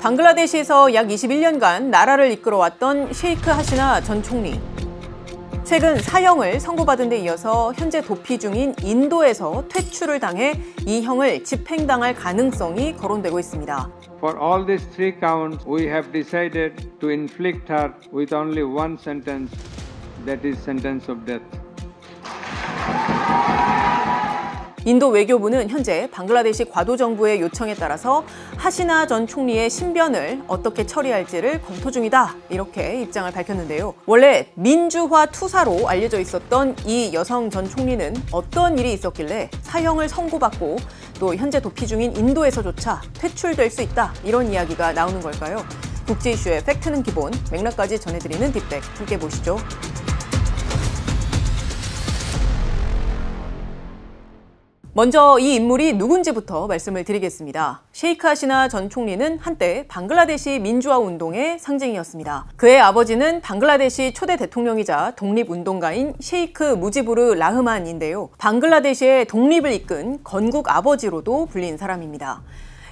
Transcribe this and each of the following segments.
방글라데시에서 약 21년간 나라를 이끌어왔던 셰이크 하시나 전 총리. 최근 사형을 선고받은 데 이어서 현재 도피 중인 인도에서 퇴출을 당해 이 형을 집행당할 가능성이 거론되고 있습니다. For all these three counts, we have decided to inflict her with only one sentence, that is sentence of death. 인도 외교부는 현재 방글라데시 과도정부의 요청에 따라서 하시나 전 총리의 신변을 어떻게 처리할지를 검토 중이다, 이렇게 입장을 밝혔는데요. 원래 민주화 투사로 알려져 있었던 이 여성 전 총리는 어떤 일이 있었길래 사형을 선고받고 또 현재 도피 중인 인도에서조차 퇴출될 수 있다, 이런 이야기가 나오는 걸까요? 국제 이슈의 팩트는 기본, 맥락까지 전해드리는 딥백 함께 보시죠. 먼저 이 인물이 누군지부터 말씀을 드리겠습니다. 셰이크 하시나 전 총리는 한때 방글라데시 민주화 운동의 상징이었습니다. 그의 아버지는 방글라데시 초대 대통령이자 독립운동가인 셰이크 무지부르 라흐만인데요. 방글라데시의 독립을 이끈 건국 아버지로도 불린 사람입니다.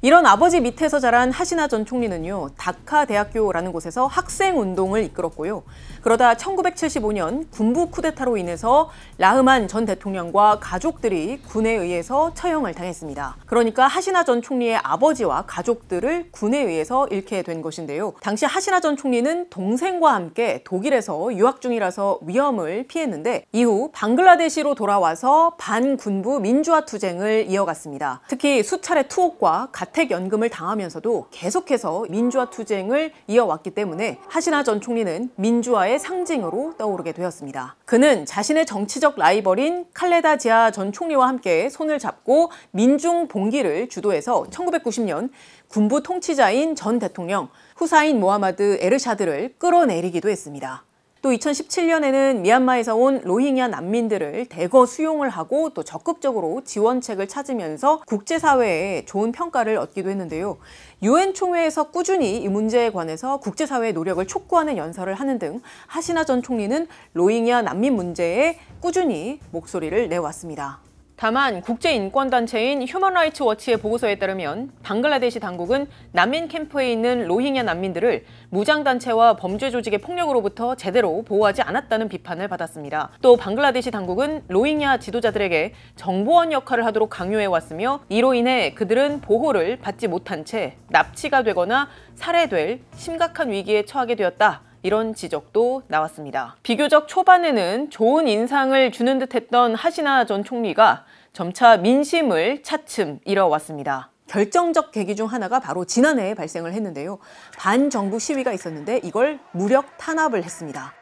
이런 아버지 밑에서 자란 하시나 전 총리는요, 다카 대학교라는 곳에서 학생운동을 이끌었고요. 그러다 1975년 군부 쿠데타로 인해서 라흐만 전 대통령과 가족들이 군에 의해서 처형을 당했습니다. 그러니까 하시나 전 총리의 아버지와 가족들을 군에 의해서 잃게 된 것인데요. 당시 하시나 전 총리는 동생과 함께 독일에서 유학 중이라서 위험을 피했는데 이후 방글라데시로 돌아와서 반군부 민주화 투쟁을 이어갔습니다. 특히 수차례 투옥과 가택연금을 당하면서도 계속해서 민주화 투쟁을 이어왔기 때문에 하시나 전 총리는 민주화의 상징으로 떠오르게 되었습니다. 그는 자신의 정치적 라이벌인 칼레다 지아 전 총리와 함께 손을 잡고 민중 봉기를 주도해서 1990년 군부 통치자인 전 대통령 후사인 모하마드 에르샤드를 끌어내리기도 했습니다. 또 2017년에는 미얀마에서 온 로힝야 난민들을 대거 수용을 하고 또 적극적으로 지원책을 찾으면서 국제사회에 좋은 평가를 얻기도 했는데요. UN 총회에서 꾸준히 이 문제에 관해서 국제사회의 노력을 촉구하는 연설을 하는 등 하시나 전 총리는 로힝야 난민 문제에 꾸준히 목소리를 내왔습니다. 다만 국제인권단체인 휴먼라이츠 워치의 보고서에 따르면 방글라데시 당국은 난민 캠프에 있는 로힝야 난민들을 무장단체와 범죄 조직의 폭력으로부터 제대로 보호하지 않았다는 비판을 받았습니다. 또 방글라데시 당국은 로힝야 지도자들에게 정보원 역할을 하도록 강요해왔으며 이로 인해 그들은 보호를 받지 못한 채 납치가 되거나 살해될 심각한 위기에 처하게 되었다, 이런 지적도 나왔습니다. 비교적 초반에는 좋은 인상을 주는 듯했던 하시나 전 총리가 점차 민심을 차츰 잃어왔습니다. 결정적 계기 중 하나가 바로 지난해에 발생을 했는데요. 반정부 시위가 있었는데 이걸 무력 탄압을 했습니다.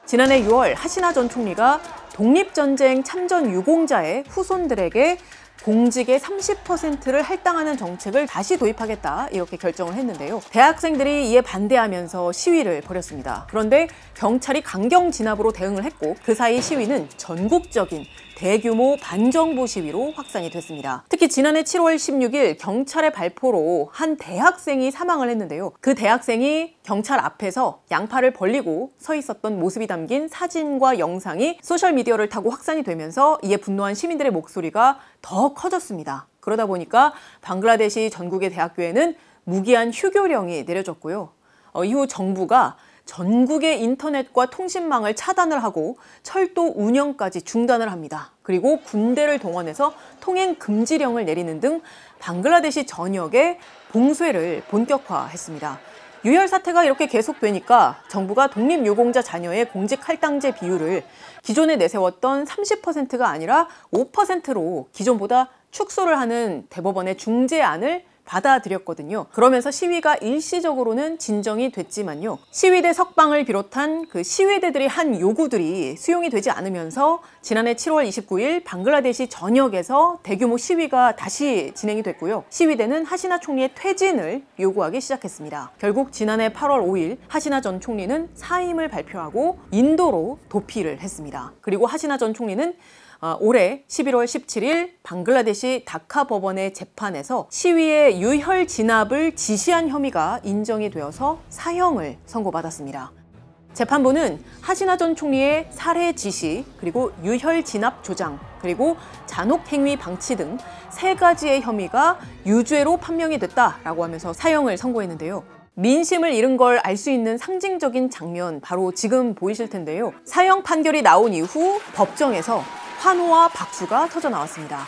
지난해 6월 하시나 전 총리가 독립전쟁 참전 유공자의 후손들에게 공직의 30%를 할당하는 정책을 다시 도입하겠다, 이렇게 결정을 했는데요. 대학생들이 이에 반대하면서 시위를 벌였습니다. 그런데 경찰이 강경 진압으로 대응을 했고 그 사이 시위는 전국적인 대규모 반정부 시위로 확산이 됐습니다. 특히 지난해 7월 16일 경찰의 발포로 한 대학생이 사망을 했는데요. 그 대학생이 경찰 앞에서 양팔을 벌리고 서 있었던 모습이 담긴 사진과 영상이 소셜미디어를 타고 확산이 되면서 이에 분노한 시민들의 목소리가 더 커졌습니다. 그러다 보니까 방글라데시 전국의 대학교에는 무기한 휴교령이 내려졌고요. 이후 정부가 전국의 인터넷과 통신망을 차단을 하고 철도 운영까지 중단을 합니다. 그리고 군대를 동원해서 통행 금지령을 내리는 등 방글라데시 전역에 봉쇄를 본격화했습니다. 유혈 사태가 이렇게 계속되니까 정부가 독립유공자 자녀의 공직 할당제 비율을 기존에 내세웠던 30%가 아니라 5%로 기존보다 축소를 하는 대법원의 중재안을 받아들였거든요. 그러면서 시위가 일시적으로는 진정이 됐지만요. 시위대 석방을 비롯한 그 시위대들이 한 요구들이 수용이 되지 않으면서 지난해 7월 29일 방글라데시 전역에서 대규모 시위가 다시 진행이 됐고요. 시위대는 하시나 총리의 퇴진을 요구하기 시작했습니다. 결국 지난해 8월 5일 하시나 전 총리는 사임을 발표하고 인도로 도피를 했습니다. 그리고 하시나 전 총리는 올해 11월 17일 방글라데시 다카 법원의 재판에서 시위의 유혈 진압을 지시한 혐의가 인정이 되어서 사형을 선고받았습니다. 재판부는 하시나 전 총리의 살해 지시 그리고 유혈 진압 조장, 그리고 잔혹행위 방치 등 3가지의 혐의가 유죄로 판명이 됐다라고 하면서 사형을 선고했는데요. 민심을 잃은 걸 알 수 있는 상징적인 장면 바로 지금 보이실 텐데요. 사형 판결이 나온 이후 법정에서 환호와 박수가 터져 나왔습니다.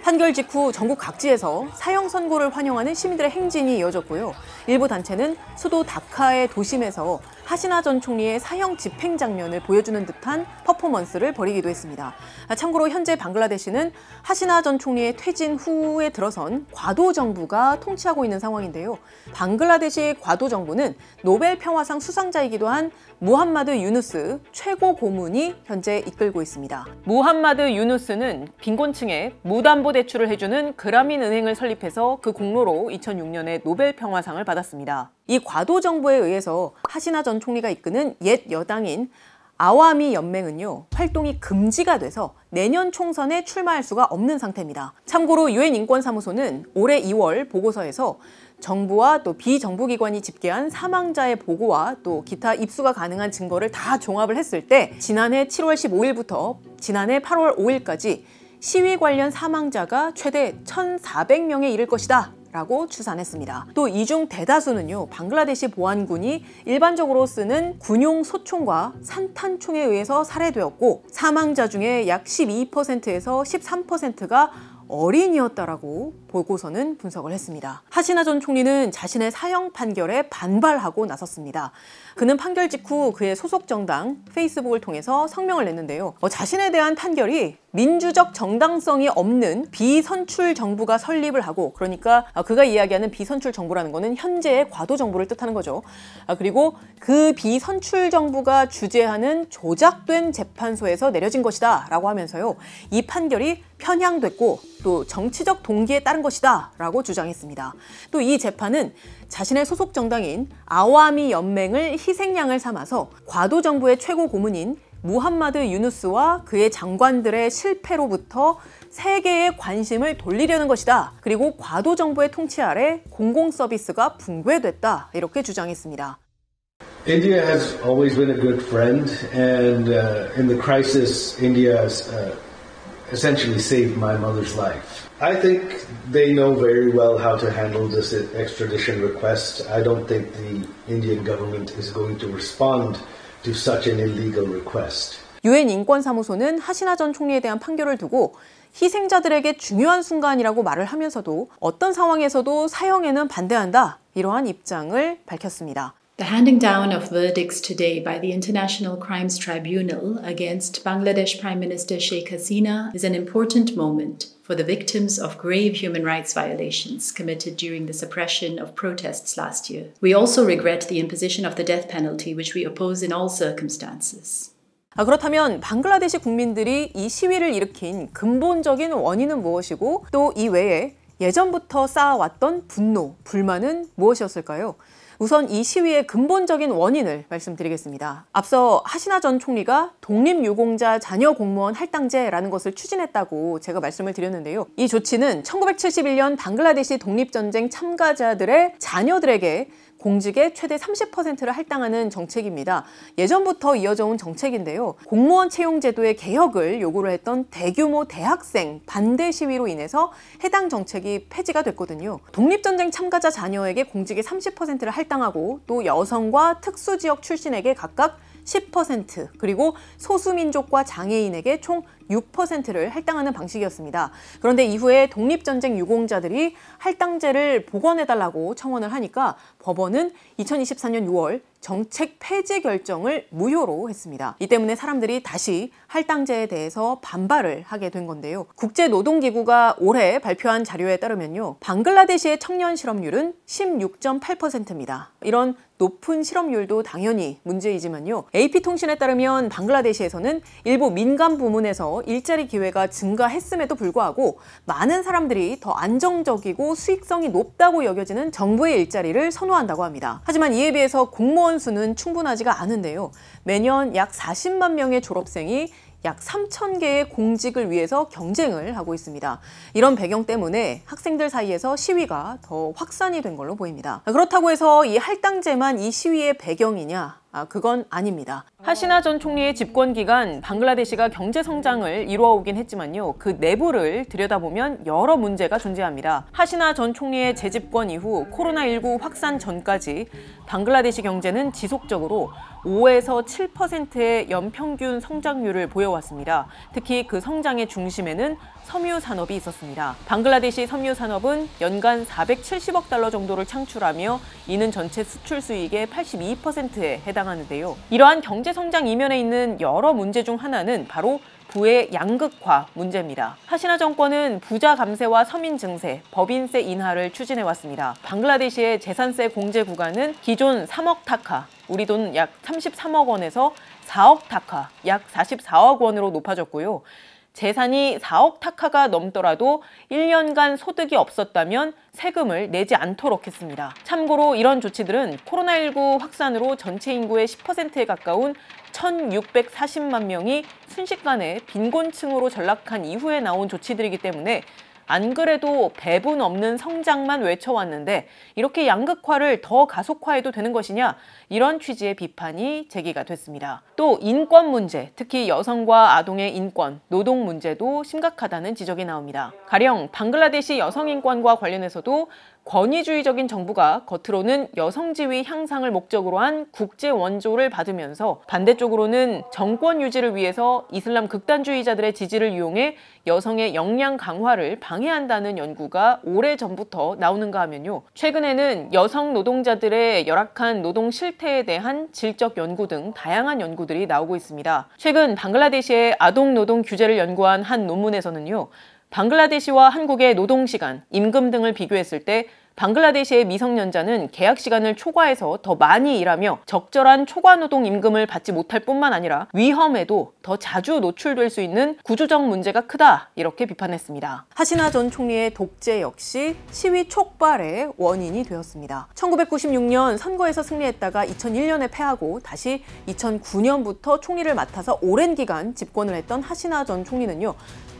판결 직후 전국 각지에서 사형 선고를 환영하는 시민들의 행진이 이어졌고요. 일부 단체는 수도 다카의 도심에서 하시나 전 총리의 사형 집행 장면을 보여주는 듯한 퍼포먼스를 벌이기도 했습니다. 참고로 현재 방글라데시는 하시나 전 총리의 퇴진 후에 들어선 과도 정부가 통치하고 있는 상황인데요. 방글라데시 과도 정부는 노벨 평화상 수상자이기도 한 무함마드 유누스 최고 고문이 현재 이끌고 있습니다. 무함마드 유누스는 빈곤층에 무담보 대출을 해주는 그라민 은행을 설립해서 그 공로로 2006년에 노벨 평화상을 받았습니다. 이 과도 정부에 의해서 하시나 전 총리가 이끄는 옛 여당인 아와미 연맹은요, 활동이 금지가 돼서 내년 총선에 출마할 수가 없는 상태입니다. 참고로 유엔 인권사무소는 올해 2월 보고서에서 정부와 또 비정부기관이 집계한 사망자의 보고와 또 기타 입수가 가능한 증거를 다 종합을 했을 때 지난해 7월 15일부터 지난해 8월 5일까지 시위 관련 사망자가 최대 1,400명에 이를 것이다 라고 추산했습니다. 또 이 중 대다수는요, 방글라데시 보안군이 일반적으로 쓰는 군용 소총과 산탄총에 의해서 살해되었고 사망자 중에 약 12%에서 13%가 어린이였다라고 보고서는 분석을 했습니다. 하시나 전 총리는 자신의 사형 판결에 반발하고 나섰습니다. 그는 판결 직후 그의 소속 정당 페이스북을 통해서 성명을 냈는데요. 자신에 대한 판결이 민주적 정당성이 없는 비선출 정부가 설립을 하고, 그러니까 그가 이야기하는 비선출 정부라는 것은 현재의 과도 정부를 뜻하는 거죠. 그리고 그 비선출 정부가 주재하는 조작된 재판소에서 내려진 것이다 라고 하면서요, 이 판결이 편향됐고 또 정치적 동기에 따른 것이다 라고 주장했습니다. 또 이 재판은 자신의 소속 정당인 아와미 연맹을 희생양을 삼아서 과도 정부의 최고 고문인 무함마드 유누스와 그의 장관들의 실패로부터 세계의 관심을 돌리려는 것이다. 그리고 과도 정부의 통치 아래 공공 서비스가 붕괴됐다. 이렇게 주장했습니다. India has always been a good friend, and in the crisis, India has essentially saved my mother's life. I think they know very well how to handle this extradition request. I don't think the Indian government is going to respond to such an illegal request. 유엔 인권사무소는 하시나 전 총리에 대한 판결을 두고 희생자들에게 중요한 순간이라고 말을 하면서도 어떤 상황에서도 사형에는 반대한다, 이러한 입장을 밝혔습니다. The handing down of verdicts today by the International Crimes Tribunal against Bangladesh Prime Minister Sheikh Hasina is an important moment for the victims of grave human rights violations committed during the suppression of protests last year. We also regret the imposition of the death penalty, which we oppose in all circumstances. 그렇다면 방글라데시 국민들이 이 시위를 일으킨 근본적인 원인은 무엇이고 또 이 외에 예전부터 쌓아왔던 분노, 불만은 무엇이었을까요? 우선 이 시위의 근본적인 원인을 말씀드리겠습니다. 앞서 하시나 전 총리가 독립유공자 자녀 공무원 할당제라는 것을 추진했다고 제가 말씀을 드렸는데요. 이 조치는 1971년 방글라데시 독립전쟁 참가자들의 자녀들에게 공직의 최대 30%를 할당하는 정책입니다. 예전부터 이어져 온 정책인데요. 공무원 채용 제도의 개혁을 요구를 했던 대규모 대학생 반대 시위로 인해서 해당 정책이 폐지가 됐거든요. 독립전쟁 참가자 자녀에게 공직의 30%를 할당하고 또 여성과 특수지역 출신에게 각각 10%, 그리고 소수민족과 장애인에게 총 6%를 할당하는 방식이었습니다. 그런데 이후에 독립전쟁 유공자들이 할당제를 복원해달라고 청원을 하니까 법원은 2024년 6월 정책 폐지 결정을 무효로 했습니다. 이 때문에 사람들이 다시 할당제에 대해서 반발을 하게 된 건데요. 국제노동기구가 올해 발표한 자료에 따르면요, 방글라데시의 청년 실업률은 16.8%입니다. 이런 높은 실업률도 당연히 문제이지만요, AP통신에 따르면 방글라데시에서는 일부 민간 부문에서 일자리 기회가 증가했음에도 불구하고 많은 사람들이 더 안정적이고 수익성이 높다고 여겨지는 정부의 일자리를 선호한다고 합니다. 하지만 이에 비해서 공무원 수는 충분하지가 않은데요. 매년 약 40만 명의 졸업생이 약 3,000개의 공직을 위해서 경쟁을 하고 있습니다. 이런 배경 때문에 학생들 사이에서 시위가 더 확산이 된 걸로 보입니다. 그렇다고 해서 이 할당제만 이 시위의 배경이냐? 그건 아닙니다. 하시나 전 총리의 집권 기간 방글라데시가 경제 성장을 이루어오긴 했지만요. 그 내부를 들여다보면 여러 문제가 존재합니다. 하시나 전 총리의 재집권 이후 코로나19 확산 전까지 방글라데시 경제는 지속적으로 5에서 7%의 연평균 성장률을 보여왔습니다. 특히 그 성장의 중심에는 섬유 산업이 있었습니다. 방글라데시 섬유 산업은 연간 470억 달러 정도를 창출하며 이는 전체 수출 수익의 82%에 해당하는데요. 이러한 경제 성장 이면에 있는 여러 문제 중 하나는 바로 부의 양극화 문제입니다. 하시나 정권은 부자 감세와 서민 증세, 법인세 인하를 추진해왔습니다. 방글라데시의 재산세 공제 구간은 기존 3억 타카, 우리 돈 약 33억 원에서 4억 타카, 약 44억 원으로 높아졌고요. 재산이 4억 타카가 넘더라도 1년간 소득이 없었다면 세금을 내지 않도록 했습니다. 참고로 이런 조치들은 코로나19 확산으로 전체 인구의 10%에 가까운 1,640만 명이 순식간에 빈곤층으로 전락한 이후에 나온 조치들이기 때문에 안 그래도 배분 없는 성장만 외쳐왔는데 이렇게 양극화를 더 가속화해도 되는 것이냐, 이런 취지의 비판이 제기가 됐습니다. 또 인권 문제, 특히 여성과 아동의 인권, 노동 문제도 심각하다는 지적이 나옵니다. 가령 방글라데시 여성 인권과 관련해서도 권위주의적인 정부가 겉으로는 여성 지위 향상을 목적으로 한 국제 원조를 받으면서 반대쪽으로는 정권 유지를 위해서 이슬람 극단주의자들의 지지를 이용해 여성의 역량 강화를 방해한다는 연구가 오래전부터 나오는가 하면요. 최근에는 여성 노동자들의 열악한 노동 실태에 대한 질적 연구 등 다양한 연구들이 나오고 있습니다. 최근 방글라데시의 아동 노동 규제를 연구한 한 논문에서는요. 방글라데시와 한국의 노동시간, 임금 등을 비교했을 때 방글라데시의 미성년자는 계약 시간을 초과해서 더 많이 일하며 적절한 초과 노동 임금을 받지 못할 뿐만 아니라 위험에도 더 자주 노출될 수 있는 구조적 문제가 크다, 이렇게 비판했습니다. 하시나 전 총리의 독재 역시 시위 촉발의 원인이 되었습니다. 1996년 선거에서 승리했다가 2001년에 패하고 다시 2009년부터 총리를 맡아서 오랜 기간 집권을 했던 하시나 전 총리는요.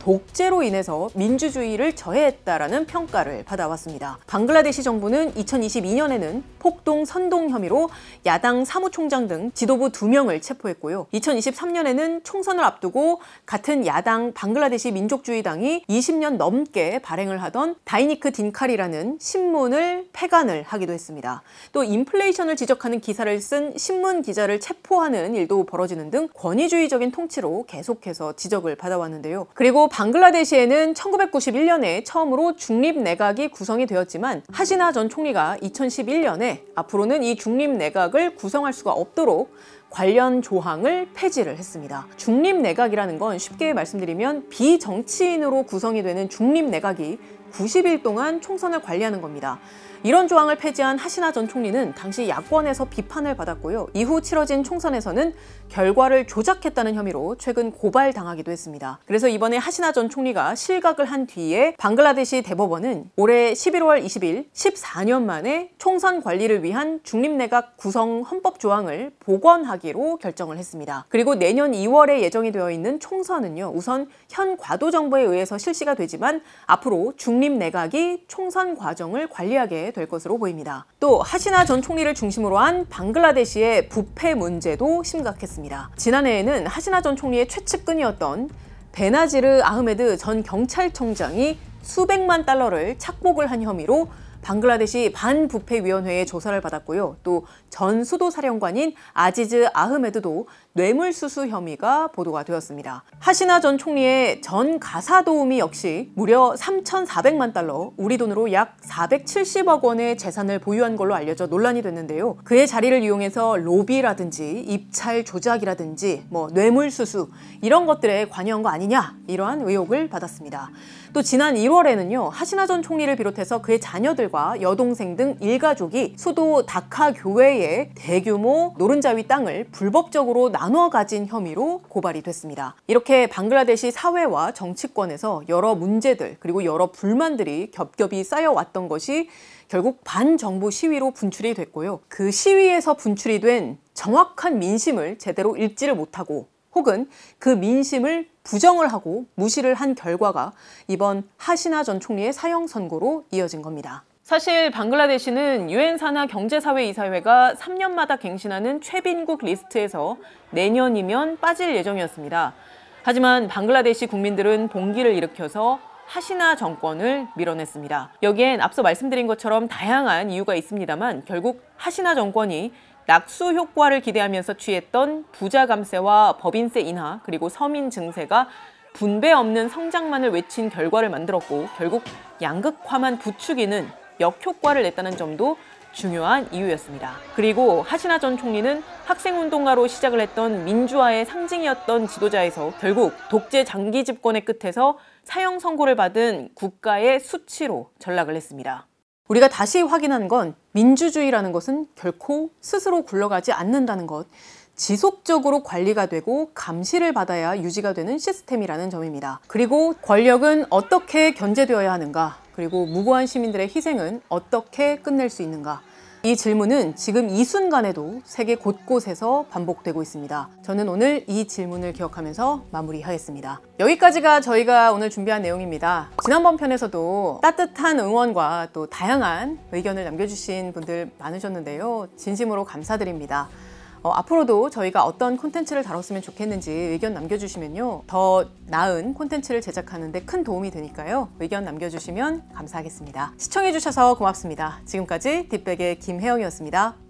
독재로 인해서 민주주의를 저해했다라는 평가를 받아왔습니다. 방글라데시 정부는 2022년에는 폭동, 선동 혐의로 야당 사무총장 등 지도부 2명을 체포했고요. 2023년에는 총선을 앞두고 같은 야당 방글라데시 민족주의당이 20년 넘게 발행을 하던 다이니크 딘칼이라는 신문을 폐간을 하기도 했습니다. 또 인플레이션을 지적하는 기사를 쓴 신문 기자를 체포하는 일도 벌어지는 등 권위주의적인 통치로 계속해서 지적을 받아왔는데요. 그리고 방글라데시에는 1991년에 처음으로 중립내각이 구성이 되었지만 하시나 전 총리가 2011년에 앞으로는 이 중립내각을 구성할 수가 없도록 관련 조항을 폐지를 했습니다. 중립내각이라는 건 쉽게 말씀드리면 비정치인으로 구성이 되는 중립내각이 90일 동안 총선을 관리하는 겁니다. 이런 조항을 폐지한 하시나 전 총리는 당시 야권에서 비판을 받았고요. 이후 치러진 총선에서는 결과를 조작했다는 혐의로 최근 고발당하기도 했습니다. 그래서 이번에 하시나 전 총리가 실각을 한 뒤에 방글라데시 대법원은 올해 11월 20일 14년 만에 총선 관리를 위한 중립내각 구성 헌법 조항을 복원하기로 결정을 했습니다. 그리고 내년 2월에 예정이 되어 있는 총선은요. 우선 현 과도 정부에 의해서 실시가 되지만 앞으로 중립내각이 총선 과정을 관리하게 될 것으로 보입니다. 또 하시나 전 총리를 중심으로 한 방글라데시의 부패 문제도 심각했습니다. 지난해에는 하시나 전 총리의 최측근이었던 베나지르 아흐메드 전 경찰청장이 수백만 달러를 착복을 한 혐의로 방글라데시 반부패위원회에 조사를 받았고요. 또 전 수도사령관인 아지즈 아흐메드도 뇌물수수 혐의가 보도가 되었습니다. 하시나 전 총리의 전 가사도우미 역시 무려 3,400만 달러, 우리 돈으로 약 470억 원의 재산을 보유한 걸로 알려져 논란이 됐는데요. 그의 자리를 이용해서 로비라든지 입찰 조작이라든지 뇌물수수 이런 것들에 관여한 거 아니냐, 이러한 의혹을 받았습니다. 또 지난 1월에는요. 하시나 전 총리를 비롯해서 그의 자녀들과 여동생 등 일가족이 수도 다카 교회에 대규모 노른자위 땅을 불법적으로 나눠 가진 혐의로 고발이 됐습니다. 이렇게 방글라데시 사회와 정치권에서 여러 문제들 그리고 여러 불만들이 겹겹이 쌓여왔던 것이 결국 반정부 시위로 분출이 됐고요. 그 시위에서 분출이 된 정확한 민심을 제대로 읽지를 못하고 혹은 그 민심을 부정을 하고 무시를 한 결과가 이번 하시나 전 총리의 사형 선고로 이어진 겁니다. 사실 방글라데시는 유엔 산하 경제사회이사회가 3년마다 갱신하는 최빈국 리스트에서 내년이면 빠질 예정이었습니다. 하지만 방글라데시 국민들은 봉기를 일으켜서 하시나 정권을 밀어냈습니다. 여기엔 앞서 말씀드린 것처럼 다양한 이유가 있습니다만 결국 하시나 정권이 낙수 효과를 기대하면서 취했던 부자 감세와 법인세 인하 그리고 서민 증세가 분배 없는 성장만을 외친 결과를 만들었고 결국 양극화만 부추기는 역효과를 냈다는 점도 중요한 이유였습니다. 그리고 하시나 전 총리는 학생운동가로 시작을 했던 민주화의 상징이었던 지도자에서 결국 독재 장기 집권의 끝에서 사형 선고를 받은 국가의 수치로 전락을 했습니다. 우리가 다시 확인한 건 민주주의라는 것은 결코 스스로 굴러가지 않는다는 것, 지속적으로 관리가 되고 감시를 받아야 유지가 되는 시스템이라는 점입니다. 그리고 권력은 어떻게 견제되어야 하는가, 그리고 무고한 시민들의 희생은 어떻게 끝낼 수 있는가. 이 질문은 지금 이 순간에도 세계 곳곳에서 반복되고 있습니다. 저는 오늘 이 질문을 기억하면서 마무리하겠습니다. 여기까지가 저희가 오늘 준비한 내용입니다. 지난번 편에서도 따뜻한 응원과 또 다양한 의견을 남겨주신 분들 많으셨는데요. 진심으로 감사드립니다. 앞으로도 저희가 어떤 콘텐츠를 다뤘으면 좋겠는지 의견 남겨주시면요. 더 나은 콘텐츠를 제작하는 데 큰 도움이 되니까요. 의견 남겨주시면 감사하겠습니다. 시청해주셔서 고맙습니다. 지금까지 딥백의 김혜영이었습니다.